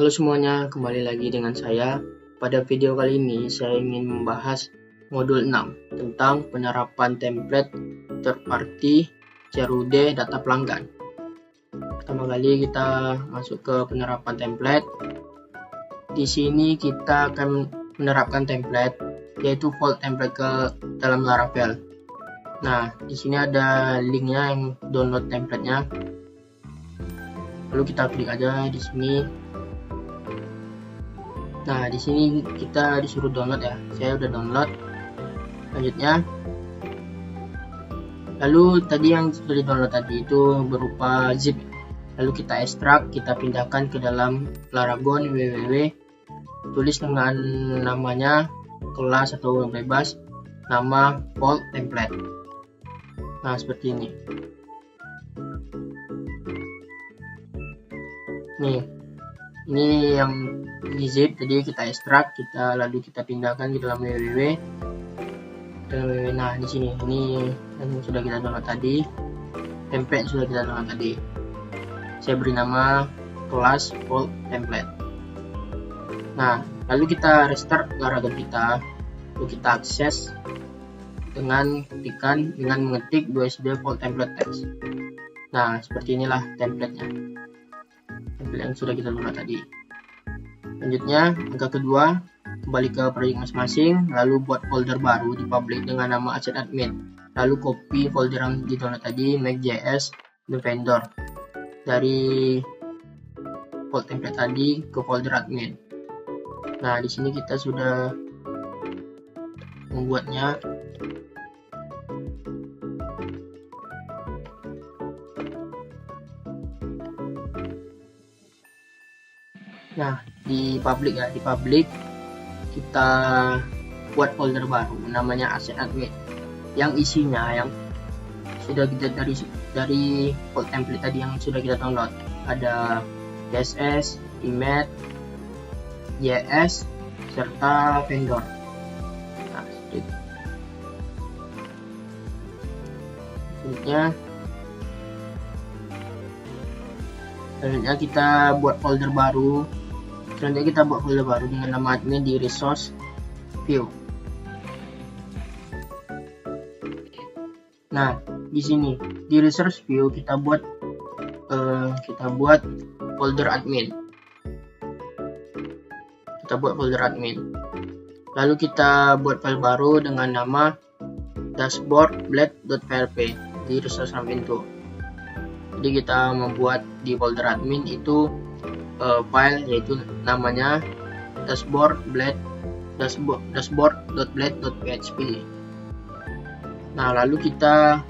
Halo semuanya, kembali lagi dengan saya. Pada video kali ini, saya ingin membahas modul 6 tentang penerapan template third party CRUD data pelanggan. Pertama kali kita masuk ke penerapan template. Di sini kita akan menerapkan template, yaitu fold template ke dalam Laravel. Nah, di sini ada linknya yang download templatenya. Lalu kita klik aja di sini. Nah, di sini kita disuruh download ya. Saya udah download. Selanjutnya, lalu tadi yang sudah di-download tadi itu berupa zip. Lalu kita ekstrak, kita pindahkan ke dalam Laragon www. Tulis dengan namanya kelas atau bebas, nama fold template. Nah, seperti ini. Nih, ini yang di zip tadi kita ekstrak, lalu kita pindahkan ke dalam www. Nah, di sini ini yang sudah kita download tadi, template sudah kita download tadi. Saya beri nama kelas fold template. Nah, lalu kita restart Laragon kita, lalu kita akses dengan mengetik usb fold template text. Nah, seperti inilah templatenya, template yang sudah kita download tadi. Selanjutnya, langkah kedua, kembali ke proyek masing-masing, lalu buat folder baru di public dengan nama asset admin. Lalu copy folder yang di download tadi, make.js, dan vendor, dari fold template tadi ke folder admin. Nah, di sini kita sudah membuatnya. Nah, di public kita buat folder baru namanya asset admin, yang isinya yang sudah kita dari fold template tadi yang sudah kita download, ada CSS, image, JS, serta vendor. Nah, selanjutnya kita buat folder baru. Dengan nama admin di resource view. Nah, di sini di resource view kita buat folder admin. Lalu kita buat file baru dengan nama dashboard.blade.php di resource pintu. Jadi kita membuat di folder admin itu file, yaitu namanya dashboard.blade.php. Nah, lalu kita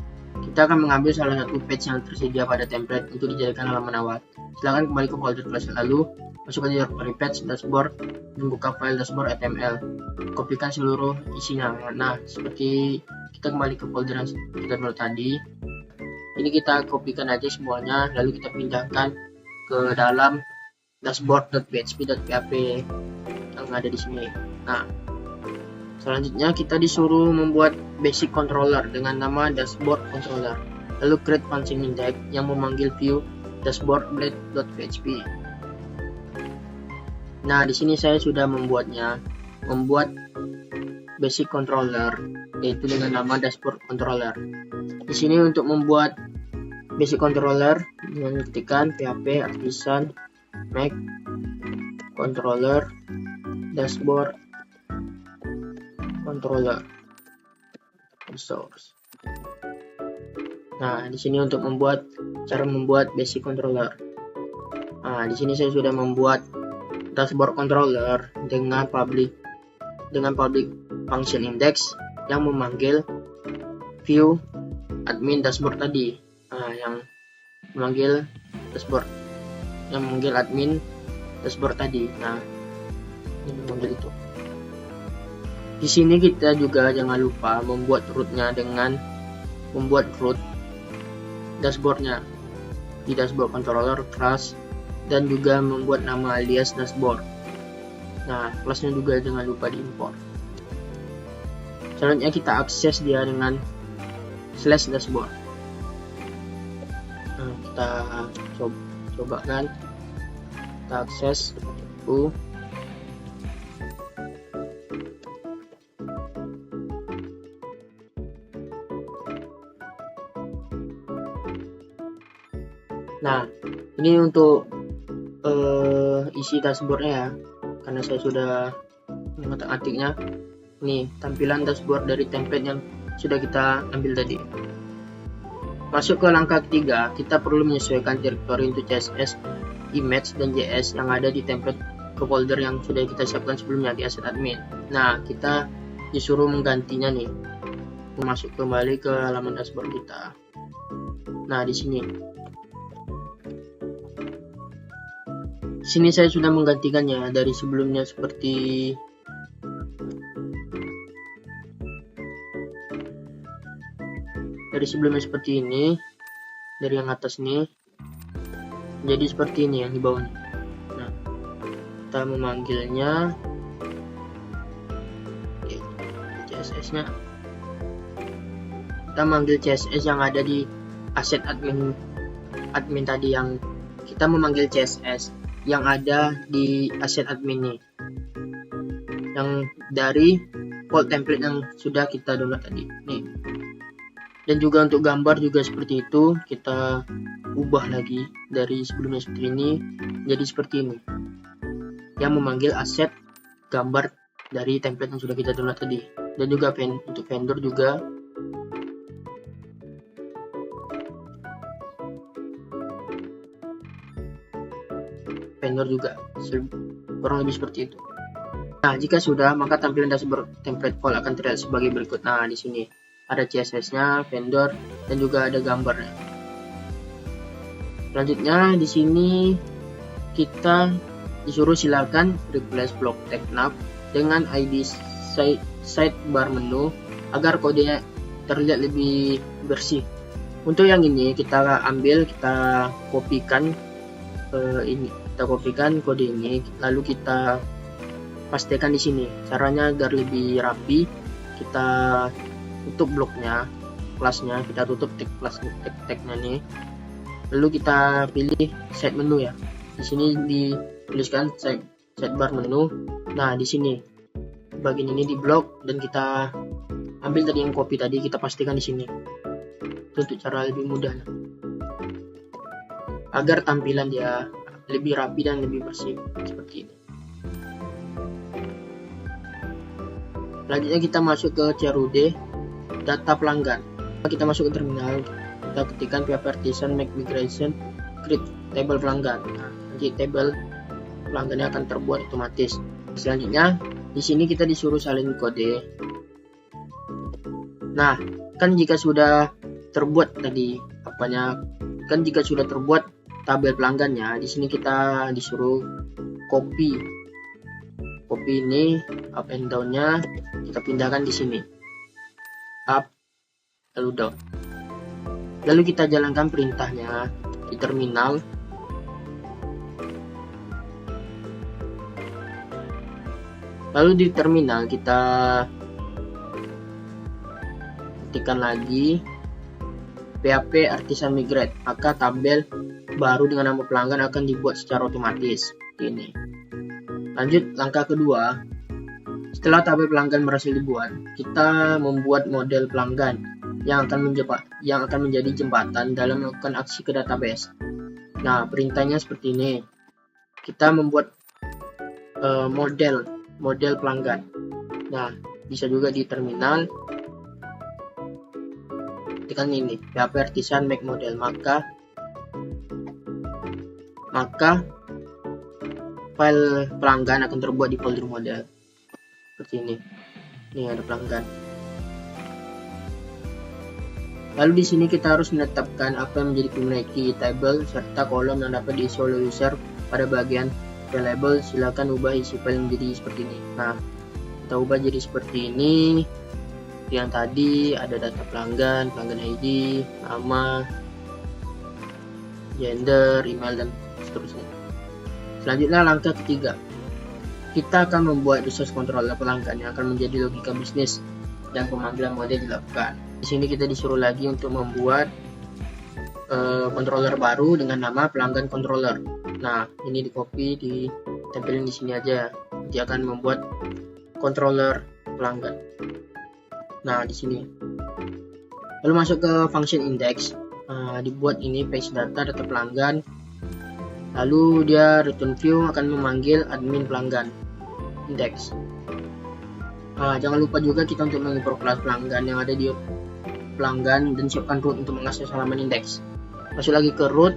akan mengambil salah satu page yang tersedia pada template untuk dijadikan halaman awal. Silahkan kembali ke folder class, lalu masuk ke directory page dashboard dan buka file dashboard.html. Kopikan seluruh isinya. Nah, seperti kita kembali ke folder yang kita download tadi. Ini kita kopikan aja semuanya, lalu kita pindahkan ke dalam dashboard.php yang ada di sini. Nah, selanjutnya kita disuruh membuat basic controller dengan nama dashboard controller. Lalu create function index yang memanggil view dashboard.blade.php. Nah, di sini saya sudah membuat basic controller, yaitu dengan nama dashboard controller. Di sini untuk membuat basic controller dengan ketikkan php artisan make controller dashboard controller resource. Nah, di sini untuk cara membuat basic controller. Nah, di sini saya sudah membuat dashboard controller dengan public function index yang memanggil view admin dashboard tadi. Nah, yang memanggil admin dashboard tadi. Nah, ini memanggil itu. Di sini kita juga jangan lupa membuat rootnya dengan membuat root dashboardnya di dashboard controller class, dan juga membuat nama alias dashboard. Nah, kelasnya juga jangan lupa diimport. Selanjutnya kita akses dia dengan /dashboard. Nah, kita coba kan. kita akses seperti itu. Nah, ini untuk isi dashboardnya ya, karena saya sudah mengetik-atiknya. Nih tampilan dashboard dari template yang sudah kita ambil tadi. Masuk ke langkah ketiga, kita perlu menyesuaikan direktori untuk CSS, image, dan JS yang ada di template ke folder yang sudah kita siapkan sebelumnya di asset admin. Nah, kita disuruh menggantinya nih, masuk kembali ke halaman dashboard kita. Nah, di sini saya sudah menggantikannya dari sebelumnya seperti ini, dari yang atas nih jadi seperti ini yang di bawahnya. Nah, kita memanggilnya CSS-nya, kita manggil CSS yang ada di asset admin tadi, yang kita memanggil CSS yang ada di asset admin nih, yang dari file template yang sudah kita download tadi nih. Dan juga untuk gambar juga seperti itu, kita ubah lagi dari sebelumnya seperti ini jadi seperti ini, yang memanggil aset gambar dari template yang sudah kita download tadi. Dan juga untuk vendor juga kurang lebih seperti itu. Nah, jika sudah, maka tampilan dashboard template file akan terlihat sebagai berikut. Nah, di sini ada CSS-nya, vendor, dan juga ada gambarnya. Selanjutnya di sini kita disuruh silakan replace block tag nav dengan ID sidebar menu agar kodenya terlihat lebih bersih. Untuk yang ini kita ambil, kita kopikan kode ini, lalu kita pastikan di sini. Caranya agar lebih rapi, kita tutup bloknya, kelasnya, kita tutup tag-nya nih. Lalu kita pilih side menu ya. Di sini dituliskan sidebar menu. Nah, di sini bagian ini di blok, dan kita ambil tadi yang copy tadi, kita pastikan di sini. Itu untuk cara lebih mudah agar tampilan dia lebih rapi dan lebih bersih seperti ini. Selanjutnya kita masuk ke CRUD, data pelanggan. Kita masuk ke terminal, kita ketikkan PHP Artisan make migration create table pelanggan. Nah, nanti table pelanggannya akan terbuat otomatis. Selanjutnya di sini kita disuruh salin kode. Nah, kan jika sudah terbuat tadi jika sudah terbuat tabel pelanggannya, di sini kita disuruh copy ini up and down-nya, kita pindahkan di sini up lalu down. Lalu kita jalankan perintahnya di terminal. Lalu di terminal kita ketikkan lagi PHP Artisan migrate, maka tabel baru dengan nama pelanggan akan dibuat secara otomatis. Ini. Lanjut langkah kedua. Setelah tabel pelanggan berhasil dibuat, kita membuat model pelanggan yang akan menjadi jembatan dalam melakukan aksi ke database. Nah, perintahnya seperti ini. Kita membuat model pelanggan. Nah, bisa juga di terminal. Tekan ini PHP Artisan make model, maka file pelanggan akan terbuat di folder model seperti ini. Ini ada pelanggan. Lalu di sini kita harus menetapkan apa yang menjadi primary key table serta kolom yang dapat diisi oleh user pada bagian label. Silakan ubah isi file menjadi seperti ini. Nah, kita ubah jadi seperti ini. Yang tadi ada data pelanggan ID, nama, gender, email, dan seterusnya. Selanjutnya langkah ketiga, kita akan membuat resource controller pelanggan yang akan menjadi logika bisnis dan pemanggilan model dilakukan. Di sini kita disuruh lagi untuk membuat controller baru dengan nama pelanggan controller. Nah, ini di copy, ditempelin di sini aja. Dia akan membuat controller pelanggan. Nah, di sini. Lalu masuk ke function index. Dibuat ini page data pelanggan. Lalu dia return view akan memanggil admin pelanggan index. Jangan lupa juga kita untuk mengimport kelas pelanggan yang ada di pelanggan dan siapkan root untuk mengakses halaman index. Masuk lagi ke root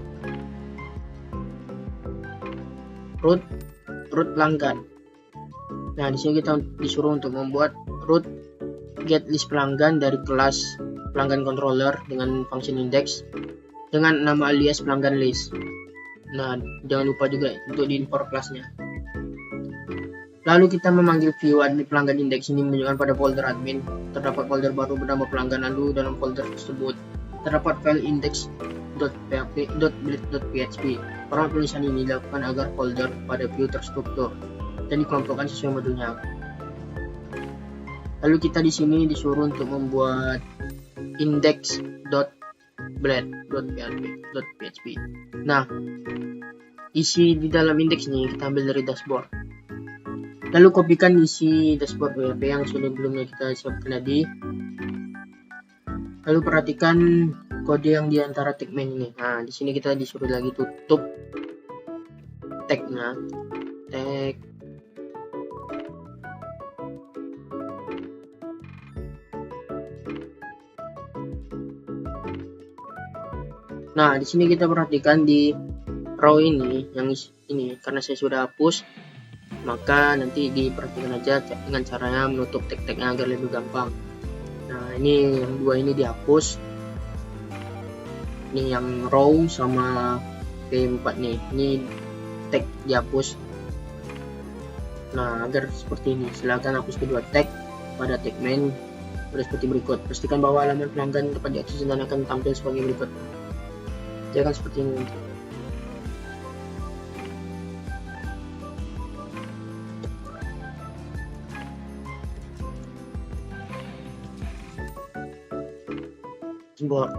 pelanggan. Nah, di sini kita disuruh untuk membuat root get list pelanggan dari kelas pelanggan controller dengan function index dengan nama alias pelanggan list. Nah, jangan lupa juga untuk diimport kelasnya. Lalu kita memanggil view admin pelanggan index ini menunjukkan pada folder admin. Terdapat folder baru bernama pelanggan, lalu dalam folder tersebut terdapat file index.blade.php. Format tulisan ini dilakukan agar folder pada view terstruktur dan dikelompokkan sesuai modulnya. Lalu kita di sini disuruh untuk membuat index.blade.php. Nah, isi di dalam indeks ini kita ambil dari dashboard. Lalu kopikan isi dashboard PHP yang sebelumnya kita siapkan tadi. Lalu perhatikan kode yang di antara tag main ini. Nah, di sini kita disuruh lagi tutup tagnya. Tag. Nah, di sini kita perhatikan di row ini, yang ini, karena saya sudah hapus, maka nanti diperhatikan aja dengan caranya menutup tag-tagnya agar lebih gampang. Nah, ini yang dua ini dihapus. Ini yang row sama P4 nih, ini tag dihapus. Nah, agar seperti ini, silakan hapus kedua tag pada tag main seperti berikut. Pastikan bahwa halaman pelanggan dapat diakses dan akan tampil sebagai berikut. Jangan seperti ini nanti. Dashboard.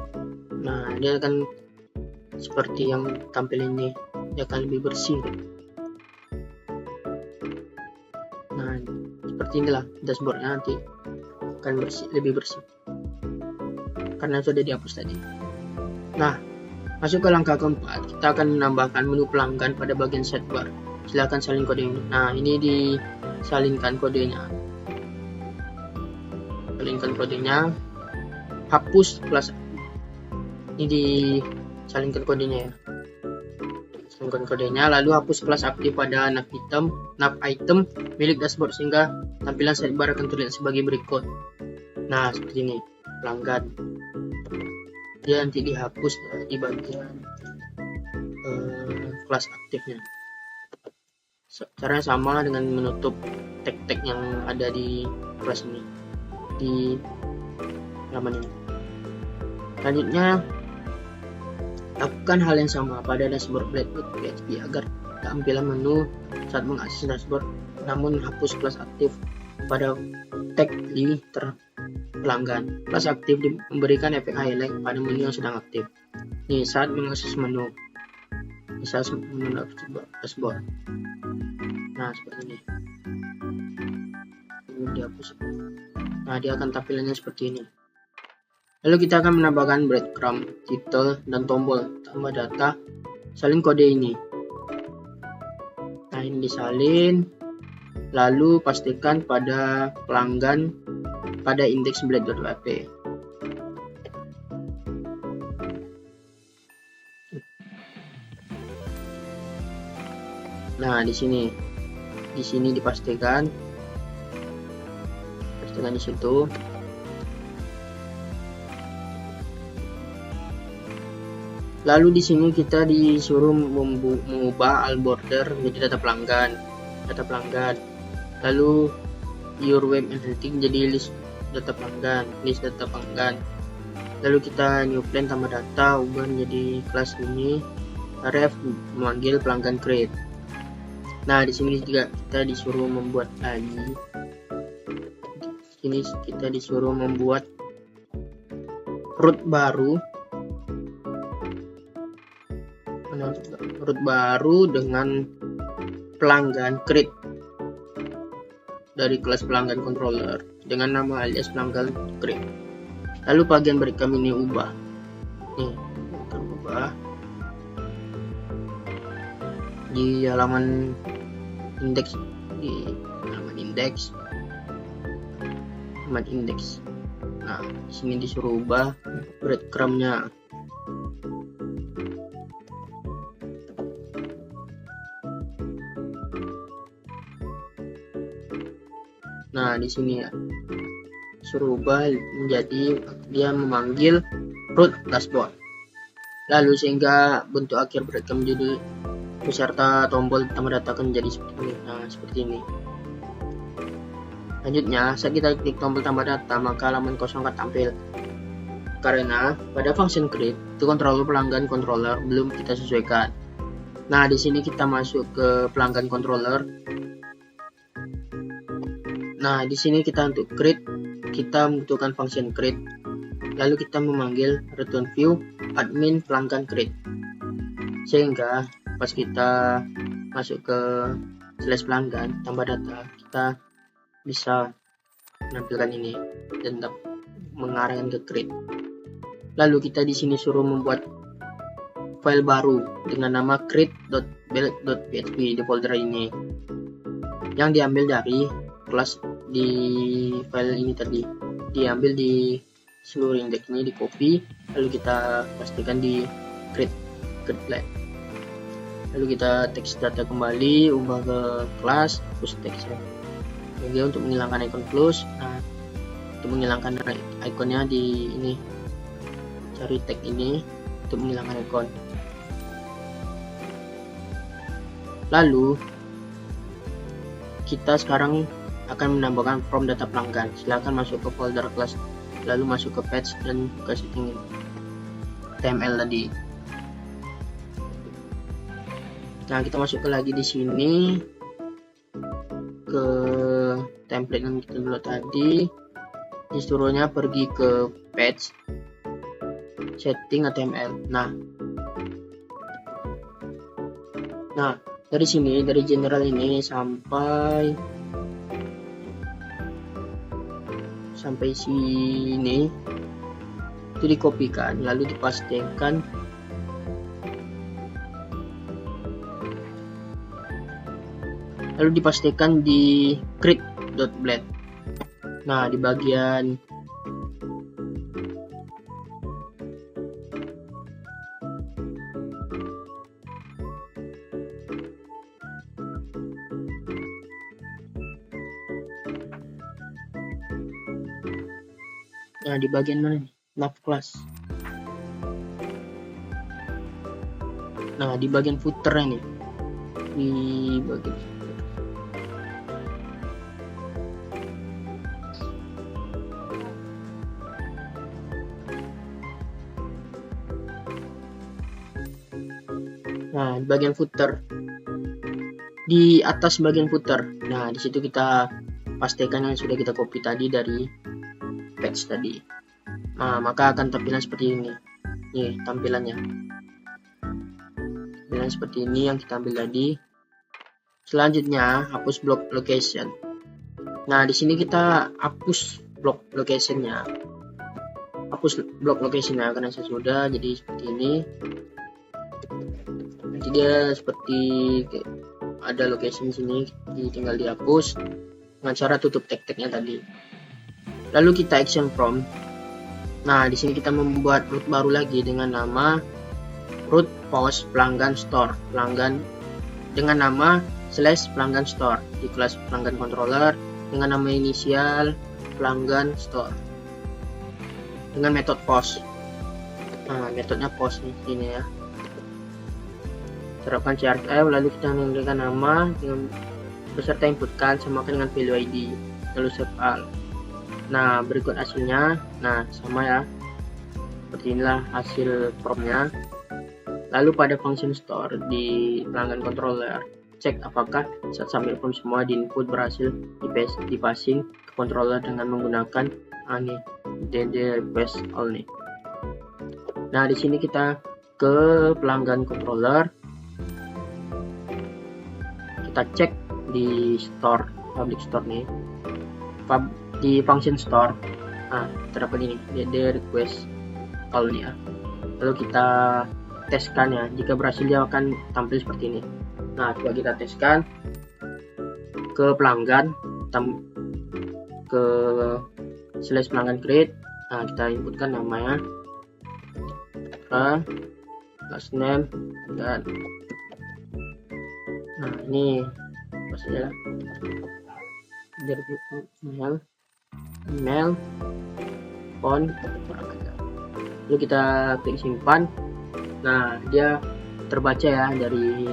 Nah, dia akan seperti yang tampil ini, dia akan lebih bersih. Nah, seperti inilah dashboardnya, nanti akan bersih, lebih bersih karena sudah dihapus tadi. Nah, masuk ke langkah keempat, kita akan menambahkan menu pelanggan pada bagian sidebar. Silakan salin kode ini. Nah, ini disalinkan kodenya. Salinkan kodenya. Hapus plus. Ini disalinkan kodenya ya. Salinkan kodenya, lalu hapus plus aktif pada nav item milik dashboard sehingga tampilan sidebar akan terlihat sebagai berikut. Nah, seperti ini pelanggan. Dia nanti dihapus di bagian kelas aktifnya. Caranya sama dengan menutup tag-tag yang ada di kelas ini, di halaman ini. Selanjutnya, lakukan hal yang sama pada dashboard blade.php agar tampilan menu saat mengakses dashboard, namun hapus kelas aktif pada tag di pelanggan. Kelas aktif memberikan efek highlight pada menu yang sedang aktif. Ini saat mengakses menu, misal menu dashboard. Nah, seperti ini. Ini dihapus. Nah, dia akan tampilannya seperti ini. Lalu kita akan menambahkan breadcrumb, title, dan tombol tambah data. Salin kode ini. Nah, ini disalin. Lalu pastikan pada pelanggan pada indeks blade.php. Nah, di sini dipastikan di situ. Lalu di sini kita disuruh mengubah all border menjadi data pelanggan. Lalu your web analytics jadi list data pelanggan. Lalu kita new plan tambah data, ubah menjadi kelas ini. Ref memanggil pelanggan create. Nah, di sini juga kita disuruh membuat lagi. Ini kita disuruh membuat root baru. root baru dengan pelanggan create dari kelas pelanggan controller dengan nama alias pelanggan create. Lalu bagian breadcrumb ini ubah. Nih, kita ubah di halaman indeks, Nah, di sini disuruh ubah breadcrumb-nya. Nah, di sini ya, suruh ubah menjadi dia memanggil root dashboard. Lalu sehingga bentuk akhir breadcrumb jadi beserta tombol tambah data akan jadi seperti ini. Nah, seperti ini. Selanjutnya, saat kita klik tombol tambah data, maka halaman kosong akan tampil. Karena pada function create itu controller pelanggan controller belum kita sesuaikan. Nah, di sini kita masuk ke pelanggan controller. Nah, di sini kita untuk create, kita membutuhkan function create. Lalu kita memanggil return view admin pelanggan create. Sehingga pas kita masuk ke slash pelanggan tambah data, kita bisa menampilkan ini dan mengarahkan ke create. Lalu kita di sini suruh membuat file baru dengan nama create.build.php di folder ini, yang diambil dari kelas di file ini tadi, diambil di seluruh indeks ini, di copy, lalu kita pastikan di create. Lalu kita teks data kembali, ubah ke kelas, hapus teksnya. Jadi untuk menghilangkan icon close, nah untuk menghilangkan ikonnya di ini, cari tag ini untuk menghilangkan icon. Lalu kita sekarang akan menambahkan from data pelanggan. Silahkan masuk ke folder kelas, lalu masuk ke patch dan ke setting HTML tadi. Nah, kita masuk ke lagi di sini ke template yang kita dulu tadi. Disuruhnya pergi ke patch, setting HTML. Nah, dari sini, dari general ini sampai sini itu dikopikan, lalu dipastikan di create.blend. Nah, di bagian mana nih? Nav class. Nah, di bagian footer ini, di bagian di bagian footer, di atas bagian footer. Nah, di situ kita pastikan yang sudah kita copy tadi dari patch tadi. Nah, maka akan tampilan seperti ini. Nih, tampilannya. Tampilan seperti ini yang kita ambil tadi. Selanjutnya, hapus block location. Nah, di sini kita hapus block locationnya. Karena saya sudah, jadi seperti ini. Nanti dia seperti ada location sini, tinggal dihapus dengan cara tutup tag-tagnya tadi. Lalu kita action from. Nah, di sini kita membuat root baru lagi dengan nama root post pelanggan store, pelanggan dengan nama /pelanggan store di kelas pelanggan controller dengan nama inisial pelanggan store dengan metode post. Nah, metodenya post ini ya. Terapkan CRF, lalu kita memberikan nama dengan beserta inputkan samakan dengan value ID, lalu save all. Nah, berikut hasilnya. Nah, sama ya, seperti inilah hasil promnya. Lalu pada function store di pelanggan controller, cek apakah saat submit form semua di input berhasil di passing ke controller dengan menggunakan dd request all nih. Nah, di sini kita ke pelanggan controller. kita cek di store, public store nih, di function store. Nah, terdapat ini, dia request call nih ya. Lalu kita teskan ya, jika berhasil dia akan tampil seperti ini. Nah, coba kita teskan ke pelanggan, ke slash pelanggan create. Nah, kita inputkan namanya, last name, dan nah ini maksudnya dari email, phone, lalu kita klik simpan. Nah, dia terbaca ya dari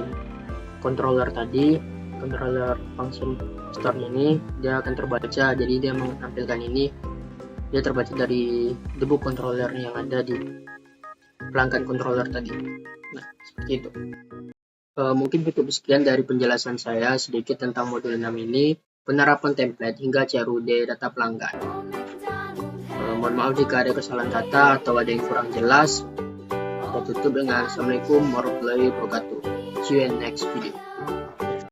controller tadi, controller function store ini dia akan terbaca, jadi dia menampilkan ini, dia terbaca dari debug controller yang ada di pelanggan controller tadi. Nah, seperti itu. Mungkin cukup sekian dari penjelasan saya sedikit tentang modul 6 ini, penerapan template hingga CRUD data pelanggan. Mohon maaf jika ada kesalahan kata atau ada yang kurang jelas. Saya tutup dengan Assalamualaikum warahmatullahi wabarakatuh. See you in next video.